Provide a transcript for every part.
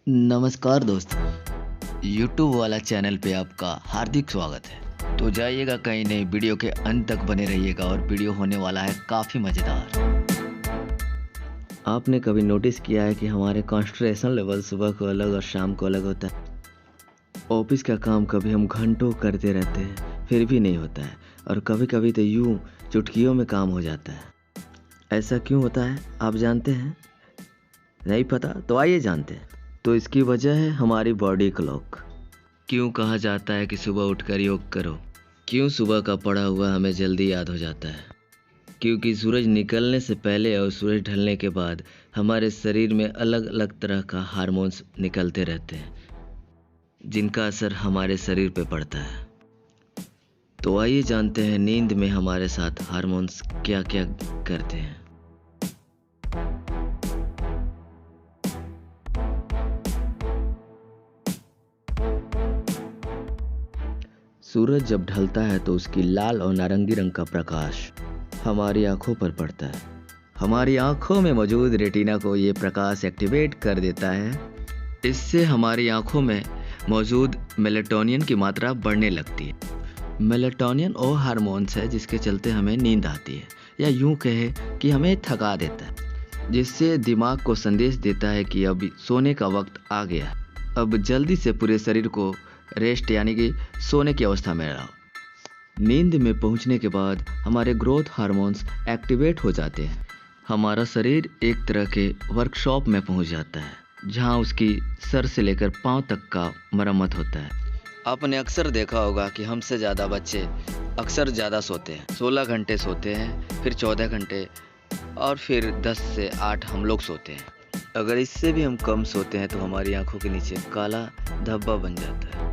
नमस्कार दोस्तों, YouTube वाला चैनल पे आपका हार्दिक स्वागत है। तो जाइएगा कहीं नहीं, वीडियो के अंत तक बने रहिएगा और वीडियो होने वाला है काफ़ी मज़ेदार। आपने कभी नोटिस किया है कि हमारे कंसंट्रेशन लेवल सुबह को अलग और शाम को अलग होता है। ऑफिस का काम कभी हम घंटों करते रहते हैं फिर भी नहीं होता है, और कभी कभी तो यूं चुटकियों में काम हो जाता है। ऐसा क्यों होता है आप जानते हैं? नहीं पता तो आइए जानते हैं। तो इसकी वजह है हमारी बॉडी क्लॉक। क्यों कहा जाता है कि सुबह उठकर योग करो? क्यों सुबह का पढ़ा हुआ हमें जल्दी याद हो जाता है? क्योंकि सूरज निकलने से पहले और सूरज ढलने के बाद हमारे शरीर में अलग अलग तरह का हार्मोन्स निकलते रहते हैं, जिनका असर हमारे शरीर पे पड़ता है। तो आइए जानते हैं नींद में हमारे साथ हार्मोन्स क्या क्या करते हैं। सूरज जब ढलता है तो उसकी लाल और नारंगी रंग का प्रकाश हमारी आंखों पर पड़ता है। हमारी आंखों में मौजूद रेटिना को ये प्रकाश एक्टिवेट कर देता है। इससे हमारी आंखों में मौजूद मेलेटोनिन की मात्रा बढ़ने लगती है। मेलेटोनिन वो हार्मोन्स है जिसके चलते हमें नींद आती है, या यूं कहे कि हमें थका देता है, जिससे दिमाग को संदेश देता है कि अब सोने का वक्त आ गया है। अब जल्दी से पूरे शरीर को रेस्ट यानी कि सोने की अवस्था में रहो। नींद में पहुंचने के बाद हमारे ग्रोथ हार्मोन्स एक्टिवेट हो जाते हैं। हमारा शरीर एक तरह के वर्कशॉप में पहुंच जाता है, जहां उसकी सर से लेकर पांव तक का मरम्मत होता है। आपने अक्सर देखा होगा कि हमसे ज़्यादा बच्चे अक्सर ज़्यादा सोते हैं। 16 घंटे सोते हैं, फिर 14 घंटे, और फिर 10 से 8 हम लोग सोते हैं। अगर इससे भी हम कम सोते हैं तो हमारी आंखों के नीचे काला धब्बा बन जाता है,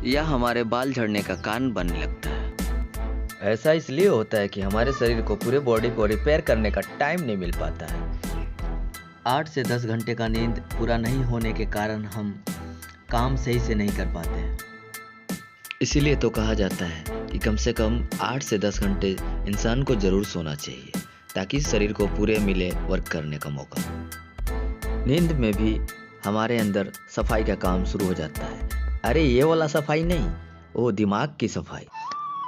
या हमारे बाल झड़ने का कारण बनने लगता है। ऐसा इसलिए होता है कि हमारे शरीर को पूरे बॉडी को रिपेयर करने का टाइम नहीं मिल पाता है। 8 से 10 घंटे का नींद पूरा नहीं होने के कारण हम काम सही से नहीं कर पाते हैं। इसीलिए तो कहा जाता है कि कम से कम 8 से 10 घंटे इंसान को जरूर सोना चाहिए, ताकि शरीर को पूरे मिले वर्क करने का मौका। नींद में भी हमारे अंदर सफाई का काम शुरू हो जाता है। अरे ये वाला सफाई नहीं, वो दिमाग की सफाई।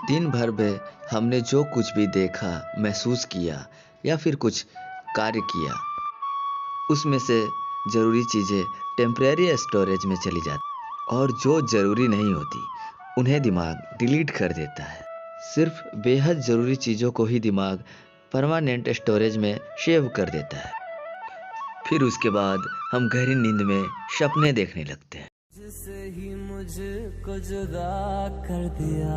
दिन भर में हमने जो कुछ भी देखा, महसूस किया या फिर कुछ कार्य किया, उसमें से ज़रूरी चीज़ें टेम्परेरी स्टोरेज में चली जाती, और जो ज़रूरी नहीं होती उन्हें दिमाग डिलीट कर देता है। सिर्फ बेहद ज़रूरी चीज़ों को ही दिमाग परमानेंट स्टोरेज में सेव कर देता है। फिर उसके बाद हम गहरी नींद में सपने देखने लगते हैं। जिससे ही मुझको जुदा कर दिया,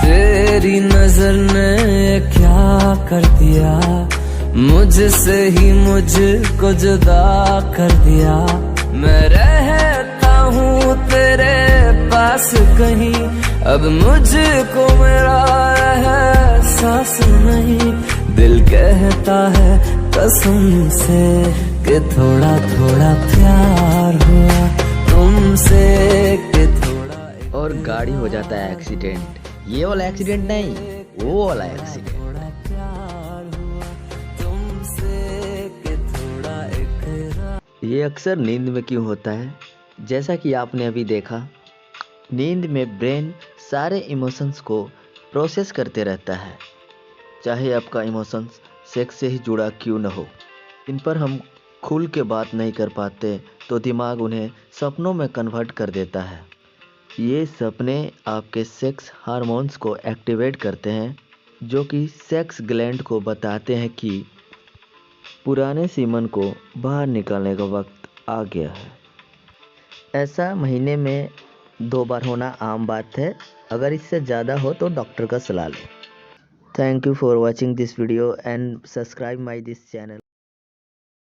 तेरी नजर ने क्या कर दिया, मुझसे ही मुझको जुदा कर दिया। मैं रहता हूँ तेरे पास कहीं, अब मुझको मेरा एहसास नहीं। दिल कहता है कसम से कि थोड़ा थोड़ा प्यार हुआ तुमसे, कि थोड़ा। और गाड़ी हो जाता है एक्सीडेंट। ये वाला एक्सीडेंट नहीं, वो वाला एक्सीडेंट। ये अक्सर नींद में क्यों होता है? जैसा कि आपने अभी देखा, नींद में ब्रेन सारे इमोशंस को प्रोसेस करते रहता है। चाहे आपका इमोशंस सेक्स से ही जुड़ा क्यों न हो, इन पर हम खुल के बात नहीं कर पाते तो दिमाग उन्हें सपनों में कन्वर्ट कर देता है। ये सपने आपके सेक्स हार्मोन्स को एक्टिवेट करते हैं, जो कि सेक्स ग्लैंड को बताते हैं कि पुराने सीमन को बाहर निकालने का वक्त आ गया है। ऐसा महीने में 2 बार होना आम बात है। अगर इससे ज़्यादा हो तो डॉक्टर का सलाह लें। Thank you for watching this video and subscribe my this channel.